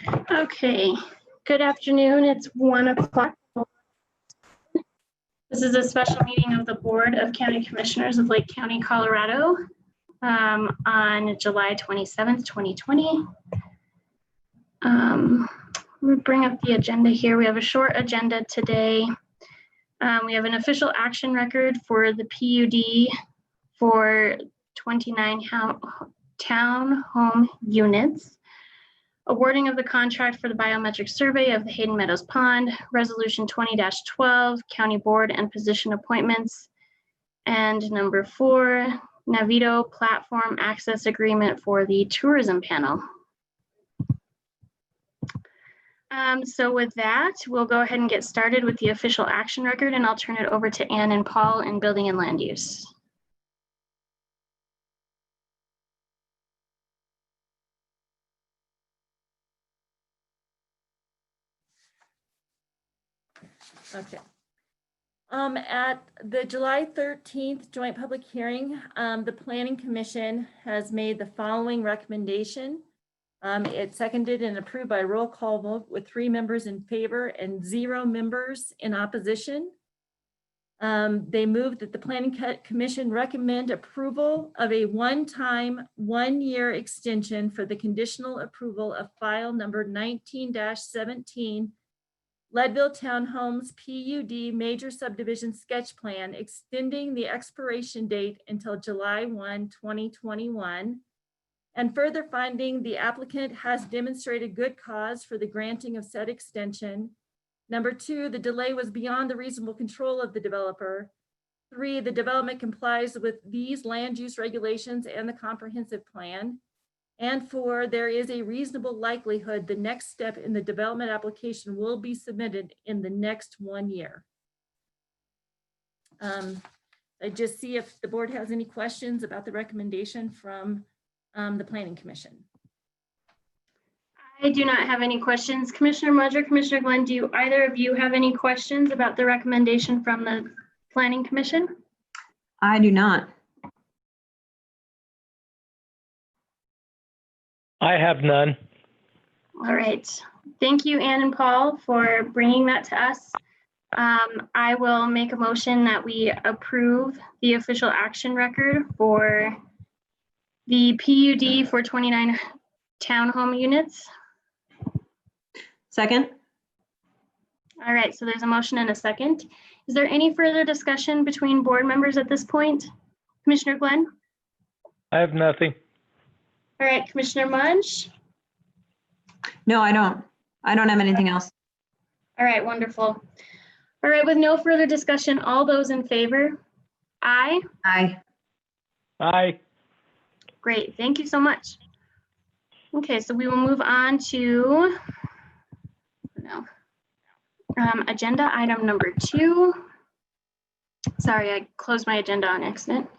Okay, good afternoon. It's 1 o'clock. This is a special meeting of the Board of County Commissioners of Lake County, Colorado on July 27th, 2020. We'll bring up the agenda here. We have a short agenda today. We have an official action record for the PUD for 29 townhome units, awarding of the contract for the biometric survey of the Hayden Meadows Pond, Resolution 20-12, County Board and position appointments, and number 4, Navido Platform Access Agreement for the Tourism Panel. So with that, we'll go ahead and get started with the official action record, and I'll turn it over to Ann and Paul in Building and Land Use. Okay. At the July 13th joint public hearing, the Planning Commission has made the following recommendation. It's seconded and approved by roll call vote with 3 members in favor and 0 members in opposition. They moved that the Planning Commission recommend approval of a one-time 1-year extension for the conditional approval of file number 19-17 Leadville Townhomes PUD Major Subdivision Sketch Plan, extending the expiration date until July 1, 2021, and further finding the applicant has demonstrated good cause for the granting of said extension. Number 2, the delay was beyond the reasonable control of the developer. 3, the development complies with these land use regulations and the comprehensive plan. And 4, there is a reasonable likelihood the next step in the development application will be submitted in the next 1 year. I just see if the board has any questions about the recommendation from the Planning Commission. I do not have any questions. Commissioner Mudge or Commissioner Glenn, do either of you have any questions about the recommendation from the Planning Commission? I do not. I have none. All right. Thank you, Ann and Paul, for bringing that to us. I will make a motion that we approve the official action record for the PUD for 29 townhome units. Second. All right, so there's a motion and a second. Is there any further discussion between board members at this point? Commissioner Glenn? I have nothing. All right, Commissioner Mudge? No, I don't. I don't have anything else. All right, wonderful. All right, with no further discussion, all those in favor? Aye. Aye. Aye. Great, thank you so much. Okay, so we will move on to agenda item number 2. Sorry, I closed my agenda on accident.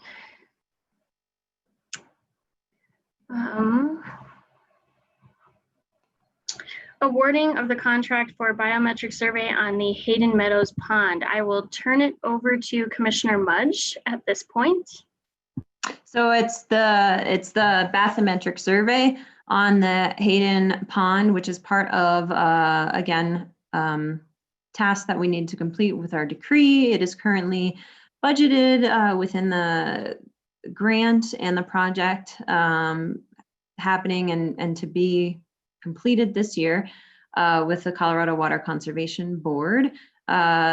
Awarding of the contract for biometric survey on the Hayden Meadows Pond. I will turn it over to Commissioner Mudge at this point. So it's the bathymetric survey on the Hayden Pond, which is part of tasks that we need to complete with our decree. It is currently budgeted within the grant and the project happening and to be completed this year with the Colorado Water Conservation Board.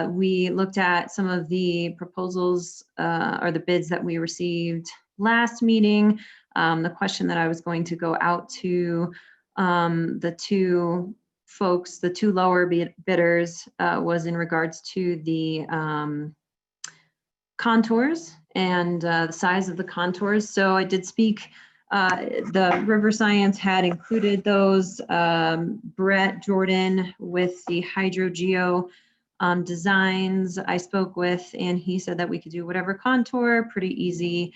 We looked at some of the proposals or the bids that we received last meeting. The question that I was going to go out to the 2 folks, the 2 lower bidders, was in regards to the contours and the size of the contours. So I did speak, the River Science had included those, Brett Jordan with the HydroGeo designs I spoke with, and he said that we could do whatever contour, pretty easy,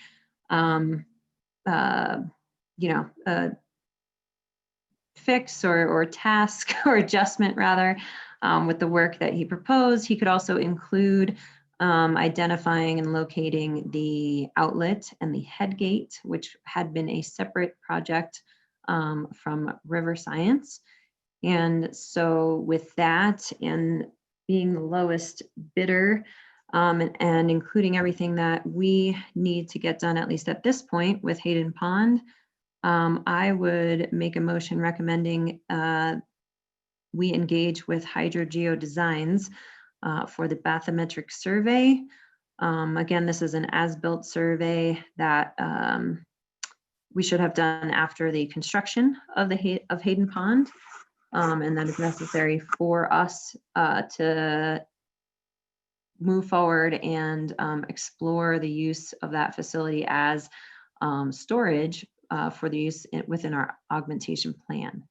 fix or task or adjustment rather with the work that he proposed. He could also include identifying and locating the outlet and the head gate, which had been a separate project from River Science. And so with that and being the lowest bidder, and including everything that we need to get done, at least at this point with Hayden Pond, I would make a motion recommending we engage with Hydrogeo Designs for the bathymetric survey. Again, this is an as-built survey that we should have done after the construction of Hayden Pond, and that is necessary for us to move forward and explore the use of that facility as storage for the use within our augmentation plan.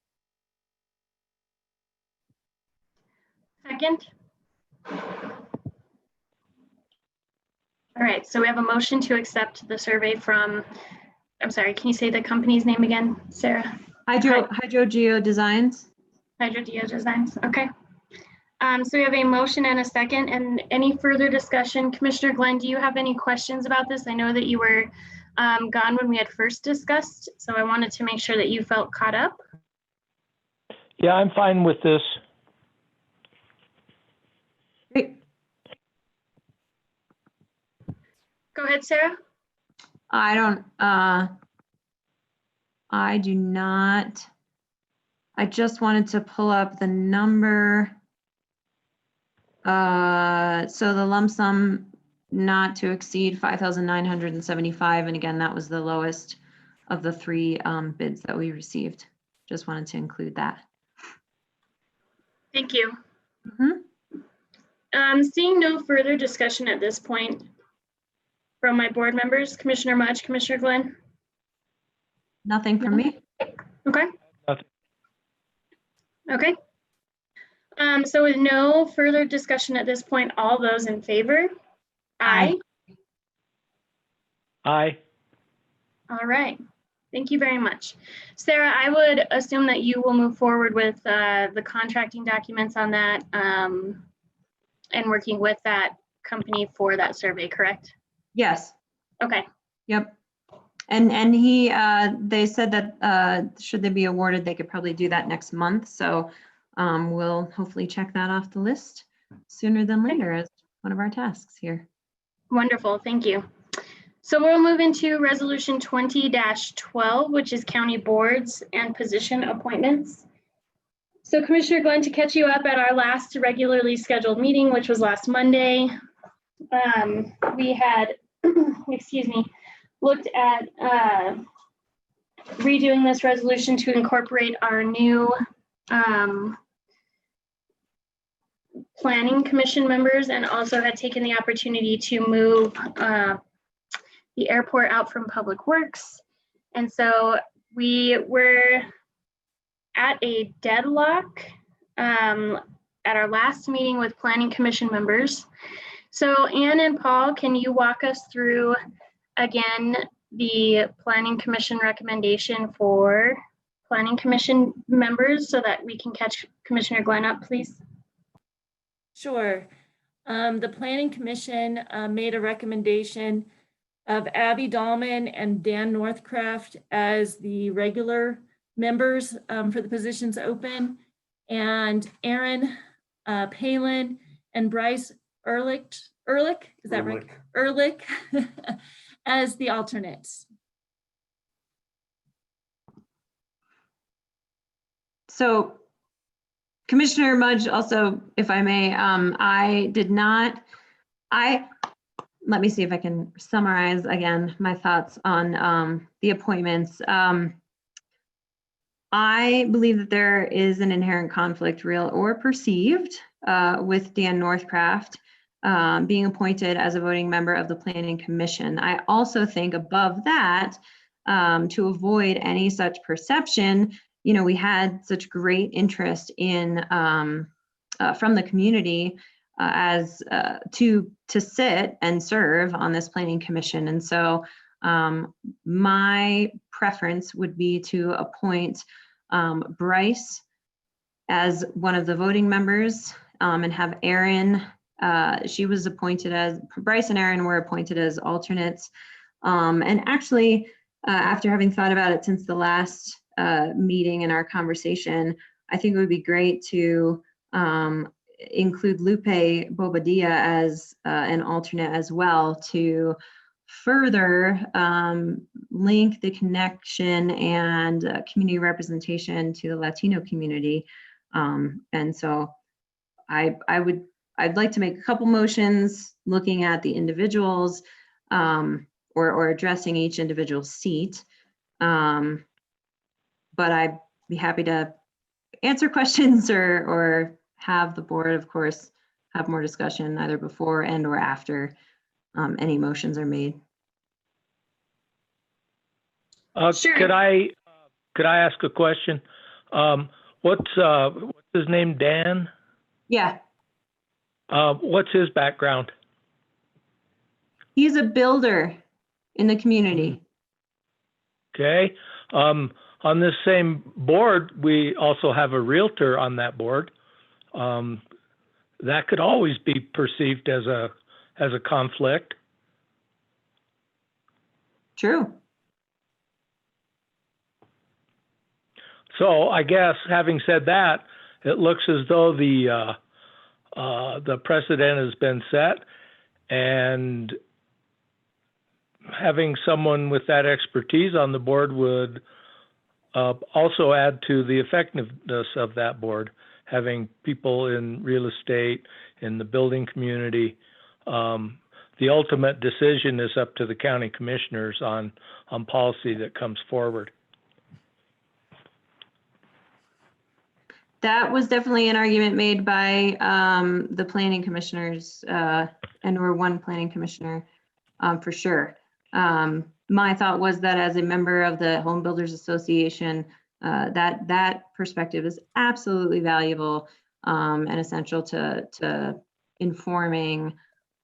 Second. All right, so we have a motion to accept the survey from, I'm sorry, can you say the company's name again, Sarah? Hydrogeo Designs. Hydrogeo Designs, okay. So we have a motion and a second, and any further discussion? Commissioner Glenn, do you have any questions about this? I know that you were gone when we had first discussed, so I wanted to make sure that you felt caught up. Yeah, I'm fine with this. Great. Go ahead, Sarah. I do not. I just wanted to pull up the number. So the lump sum not to exceed 5,975. And again, that was the lowest of the three bids that we received. Just wanted to include that. Thank you. Mm-hmm. Seeing no further discussion at this point from my board members, Commissioner Mudge, Commissioner Glenn. Nothing from me. Okay. Nothing. Okay. So with no further discussion at this point, all those in favor? Aye. Aye. All right. Thank you very much. Sarah, I would assume that you will move forward with the contracting documents on that and working with that company for that survey, correct? Yes. Okay. Yep. And they said that should they be awarded, they could probably do that next month. So we'll hopefully check that off the list sooner than later as one of our tasks here. Wonderful. Thank you. So we'll move into resolution 20-12, which is county boards and position appointments. So Commissioner Glenn, to catch you up, at our last regularly scheduled meeting, which was last Monday, we had, excuse me, looked at redoing this resolution to incorporate our new planning commission members, and also had taken the opportunity to move the airport out from Public Works. And so we were at a deadlock at our last meeting with planning commission members. So Ann and Paul, can you walk us through again the planning commission recommendation for planning commission members so that we can catch Commissioner Glenn up, please? Sure. The Planning Commission made a recommendation of Abby Dahlman and Dan Northcraft as the regular members for the positions open, and Aaron Palin and Bryce Ehrlich, is that right? Ehrlich as the alternates. So Commissioner Mudge, also, if I may, let me see if I can summarize again my thoughts on the appointments. I believe that there is an inherent conflict, real or perceived, with Dan Northcraft being appointed as a voting member of the Planning Commission. I also think above that, to avoid any such perception, you know, we had such great interest in from the community as to sit and serve on this Planning Commission. And so my preference would be to appoint Bryce as one of the voting members and have Aaron, she was appointed as, Bryce and Aaron were appointed as alternates. And actually, after having thought about it since the last meeting in our conversation, I think it would be great to include Lupe Bobadilla as an alternate as well, to further link the connection and community representation to the Latino community. And so I'd like to make a couple motions looking at the individuals or addressing each individual seat. But I'd be happy to answer questions or have the board, of course, have more discussion either before and or after any motions are made. Sure. Could I ask a question? What's his name? Dan? Yeah, What's his background? he's a builder in the community. Okay. On this same board, we also have a realtor on that board. That could always be perceived as a conflict. True. So I guess, having said that, it looks as though the precedent has been set, and having someone with that expertise on the board would also add to the effectiveness of that board. Having people in real estate, in the building community, the ultimate decision is up to the county commissioners on policy that comes forward. That was definitely an argument made by the planning commissioners and/or one planning commissioner for sure. My thought was that as a member of the Home Builders Association, that perspective is absolutely valuable and essential to informing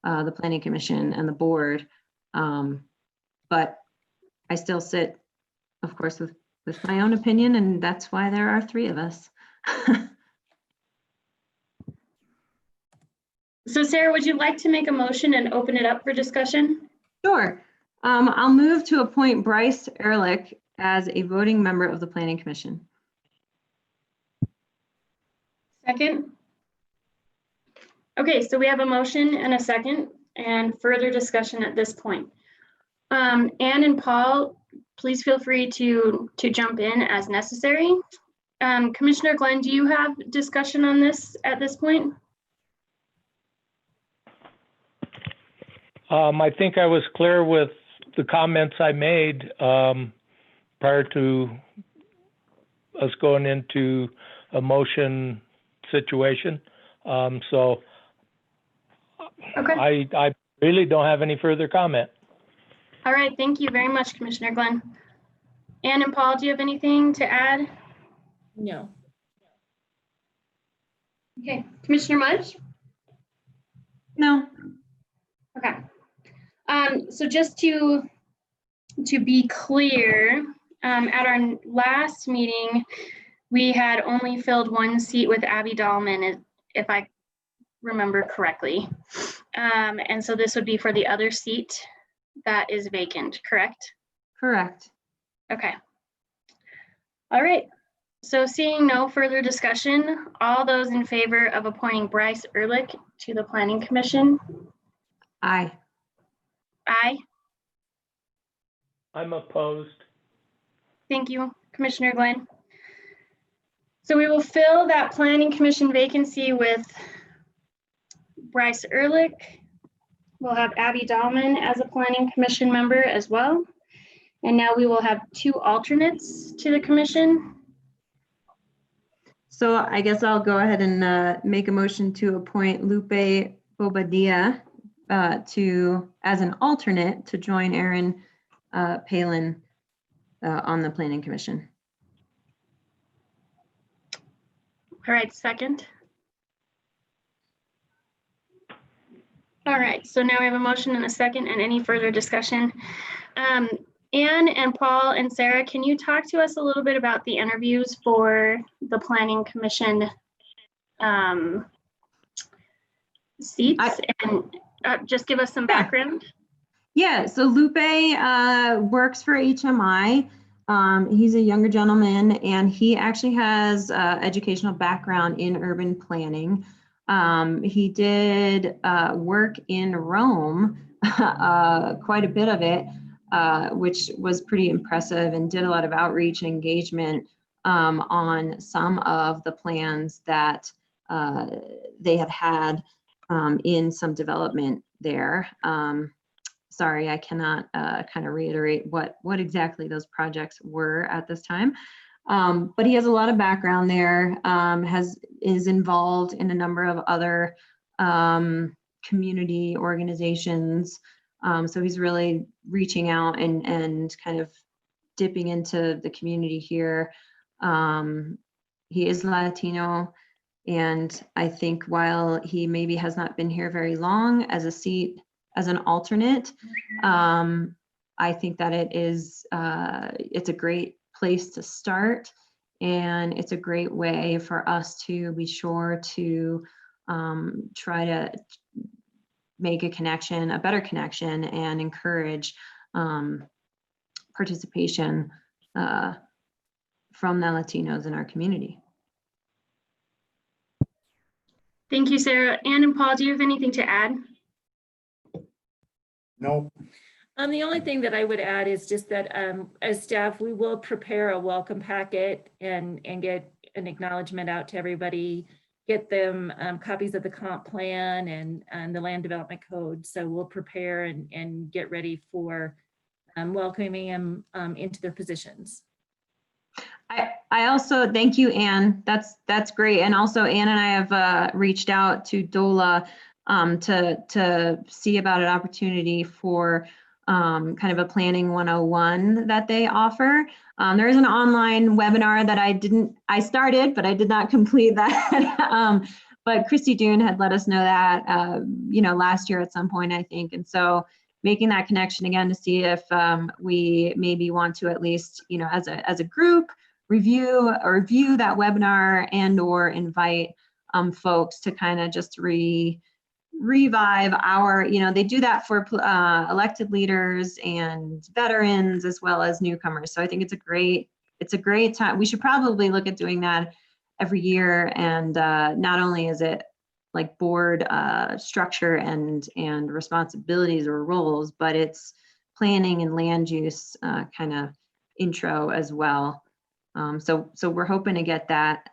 the planning commission and the board. But I still sit, of course, with my own opinion, and that's why there are three of us. So Sarah, would you like to make a motion and open it up for discussion? Sure. I'll move to appoint Bryce Ehrlich as a voting member of the Planning Commission. Second? Okay, so we have a motion and a second and further discussion at this point. Anne and Paul, please feel free to jump in as necessary. Commissioner Glenn, do you have discussion on this at this point? I think I was clear with the comments I made prior to us going into a motion situation. So Okay. I really don't have any further comment. All right, thank you very much, Commissioner Glenn. Anne and Paul, do you have anything to add? No. Okay, Commissioner Mudge? No. Okay. So just to be clear, at our last meeting, we had only filled one seat with Abby Dahlman, if I remember correctly. And so this would be for the other seat that is vacant, correct? Correct. Okay. All right. So seeing no further discussion, all those in favor of appointing Bryce Ehrlich to the Planning Commission? Aye. Aye. I'm opposed. Thank you, Commissioner Glenn. So we will fill that Planning Commission vacancy with Bryce Ehrlich. We'll have Abby Dahlman as a Planning Commission member as well. And now we will have two alternates to the commission. So I guess I'll go ahead and make a motion to appoint Lupe Bobadilla as an alternate to join Aaron Palin on the Planning Commission. All right, second. All right, so now we have a motion and a second, and any further discussion. Anne and Paul and Sarah, can you talk to us a little bit about the interviews for the Planning Commission seats and just give us some background? Yeah, so Lupe works for HMI. He's a younger gentleman, and he actually has educational background in urban planning. He did work in Rome, quite a bit of it, which was pretty impressive, and did a lot of outreach and engagement on some of the plans that they have had in some development there. Sorry, I cannot kind of reiterate what exactly those projects were at this time. But he has a lot of background there, is involved in a number of other community organizations. So he's really reaching out and kind of dipping into the community here. He is Latino, and I think while he maybe has not been here very long as an alternate, I think that it's a great place to start, and it's a great way for us to be sure to try to make a connection, a better connection, and encourage participation from the Latinos in our community. Thank you, Sarah. Ann and Paul, do you have anything to add? No. The only thing that I would add is just that as staff, we will prepare a welcome packet and get an acknowledgement out to everybody, get them copies of the comp plan and the land development code. So we'll prepare and get ready for welcoming them into their positions. I also, thank you, Ann. That's great. And also Ann and I have reached out to DOLA to see about an opportunity for kind of a planning 101 that they offer. There is an online webinar that I started, but I did not complete that. But Christy Dune had let us know that, last year at some point, I think. And so making that connection again to see if we maybe want to at least, as a group, review that webinar and or invite folks to kind of just revive our, they do that for elected leaders and veterans as well as newcomers. So I think it's a great time. We should probably look at doing that every year. And not only is it like board structure and responsibilities or roles, but it's planning and land use kind of intro as well. So we're hoping to get that.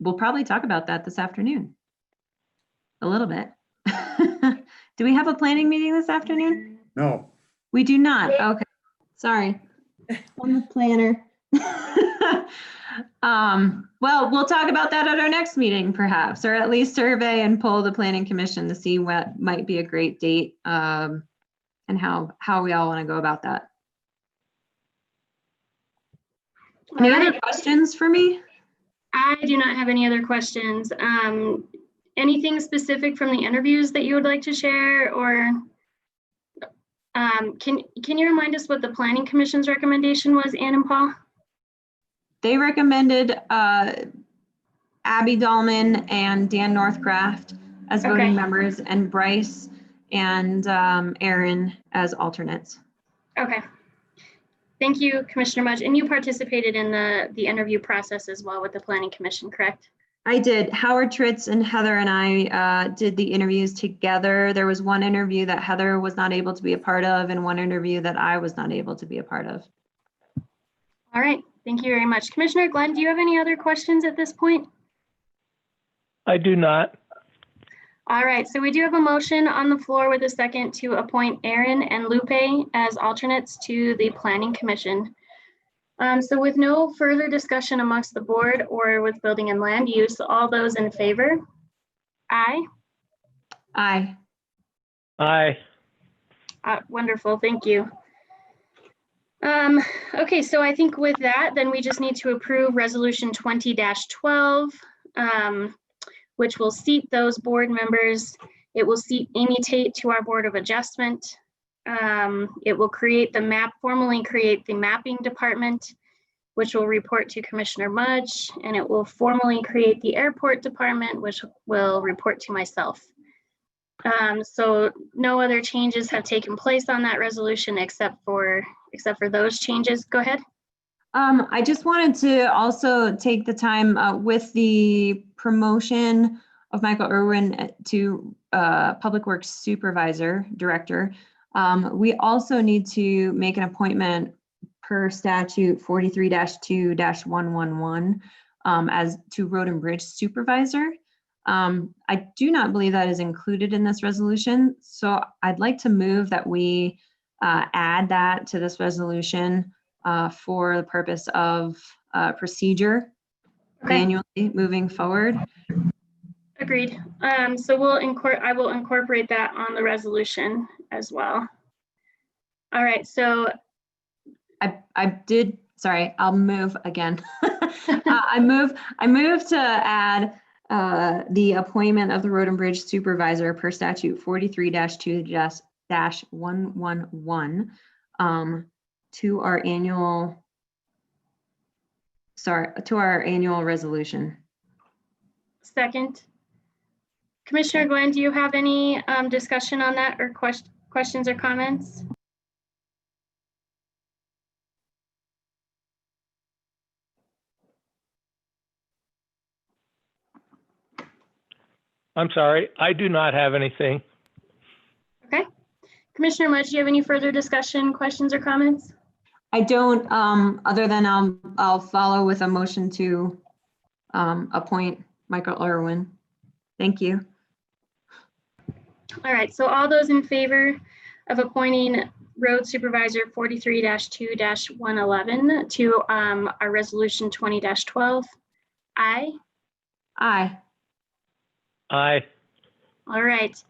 We'll probably talk about that this afternoon. A little bit. Do we have a planning meeting this afternoon? No. We do not. Okay. Sorry. I'm the planner. Well, we'll talk about that at our next meeting, perhaps, or at least survey and poll the Planning Commission to see what might be a great date and how we all want to go about that. Any other questions for me? I do not have any other questions. Anything specific from the interviews that you would like to share, or can you remind us what the Planning Commission's recommendation was, Ann and Paul? They recommended Abby Dahlman and Dan Northcraft as voting members, and Bryce and Aaron as alternates. Okay. Thank you, Commissioner Mudge. And you participated in the interview process as well with the Planning Commission, correct? I did. Howard Tritz and Heather and I did the interviews together. There was one interview that Heather was not able to be a part of and one interview that I was not able to be a part of. All right. Thank you very much. Commissioner Glenn, do you have any other questions at this point? I do not. All right. So we do have a motion on the floor with a second to appoint Aaron and Lupe as alternates to the Planning Commission. So with no further discussion amongst the board or with building and land use, all those in favor? Aye. Aye. Aye. Wonderful, thank you. Okay, so I think with that, then we just need to approve resolution 20-12, which will seat those board members. It will seat Amy Tate to our Board of Adjustment. It will formally create the mapping department, which will report to Commissioner Mudge, and it will formally create the airport department, which will report to myself. So no other changes have taken place on that resolution except for those changes. Go ahead. I just wanted to also take the time with the promotion of Michael Irwin to Public Works Supervisor Director. We also need to make an appointment per statute 43-2-111 as to Road and Bridge Supervisor. I do not believe that is included in this resolution, so I'd like to move that we add that to this resolution for the purpose of procedure Okay. annually moving forward. Agreed. So I will incorporate that on the resolution as well. All right, so Sorry, I'll move again. I move to add the appointment of the Road and Bridge Supervisor per statute 43-2-111 to our annual resolution. second. Commissioner Glenn, do you have any discussion on that or questions or comments? I'm sorry, I do not have anything. Okay. Commissioner Mudge, do you have any further discussion, questions, or comments? I don't, other than I'll follow with a motion to appoint Michael Irwin. Thank you. All right, so all those in favor of appointing Road Supervisor 43-2-111 to our resolution 20-12, aye. Aye. Aye. All right.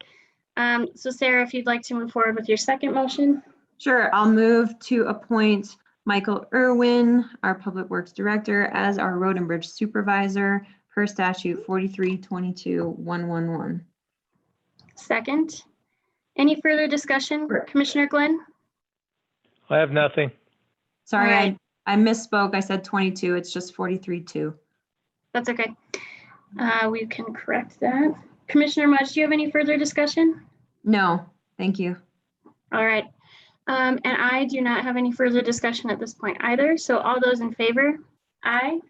So Sarah, if you'd like to move forward with your second motion. Sure, I'll move to appoint Michael Irwin, our Public Works Director, as our Road and Bridge Supervisor per statute 43-22-111. Second. Any further discussion, Commissioner Glenn? I have nothing. Sorry, All right. I misspoke. I said 22. It's just 43-2. That's okay. We can correct that. Commissioner Mudge, do you have any further discussion? No, thank you. All right. And I do not have any further discussion at this point either. So all those in favor, aye.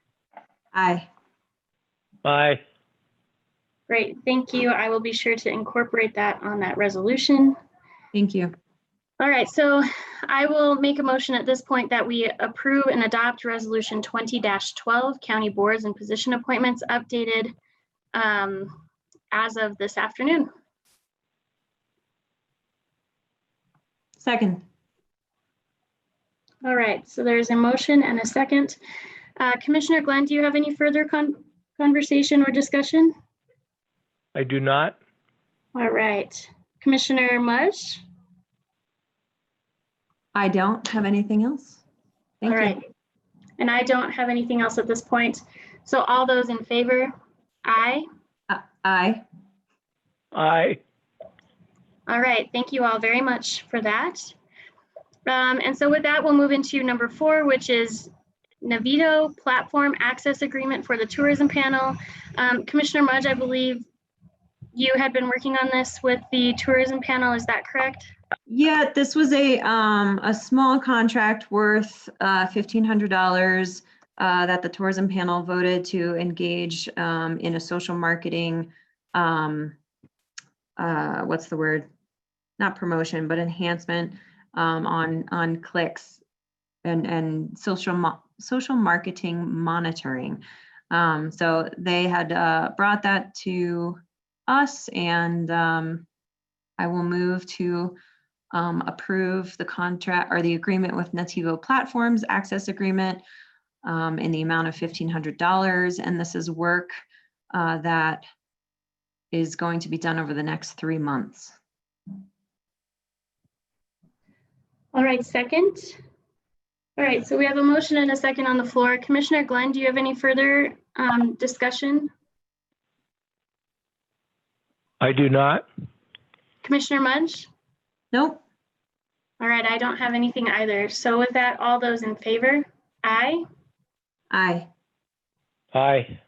Aye. Aye. Great, thank you. I will be sure to incorporate that on that resolution. Thank you. All right, so I will make a motion at this point that we approve and adopt resolution 20-12, county boards and position appointments updated as of this afternoon. Second. All right, so there's a motion and a second. Commissioner Glenn, do you have any further conversation or discussion? I do not. All right, Commissioner Mudge? I don't have anything else. Thank All you. right, and I don't have anything else at this point. So all those in favor, aye. Aye. Aye. All right, thank you all very much for that. And so with that, we'll move into number 4, which is Navito Platform Access Agreement for the Tourism Panel. Commissioner Mudge, I believe you had been working on this with the Tourism Panel, is that correct? Yeah, this was a small contract worth $1,500 that the tourism panel voted to engage in a social marketing, what's the word? Not promotion, but enhancement on clicks and social marketing monitoring. So they had brought that to us, and I will move to approve the contract or the agreement with Nativo Platforms Access Agreement in the amount of $1,500. And this is work that is going to be done over the next 3 months. All right, second. All right, so we have a motion and a second on the floor. Commissioner Glenn, do you have any further discussion? I do not. Commissioner Mudge? Nope. All right, I don't have anything either. So with that, all those in favor, aye. Aye. Aye.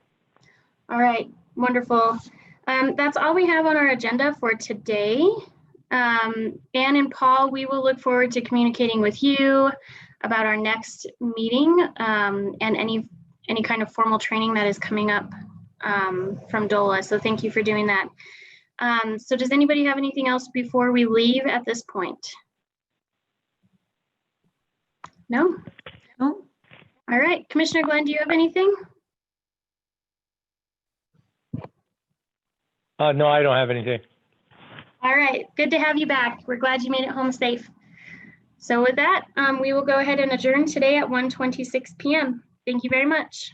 All right, wonderful. That's all we have on our agenda for today. Ann and Paul, we will look forward to communicating with you about our next meeting and any kind of formal training that is coming up from DOLA. So thank you for doing that. So does anybody have anything else before we leave at this point? No? Oh, All right, Commissioner Glenn, do you have anything? No, I don't have anything. All right, good to have you back. We're glad you made it home safe. So with that, we will go ahead and adjourn today at 1:26 p.m. Thank you very much.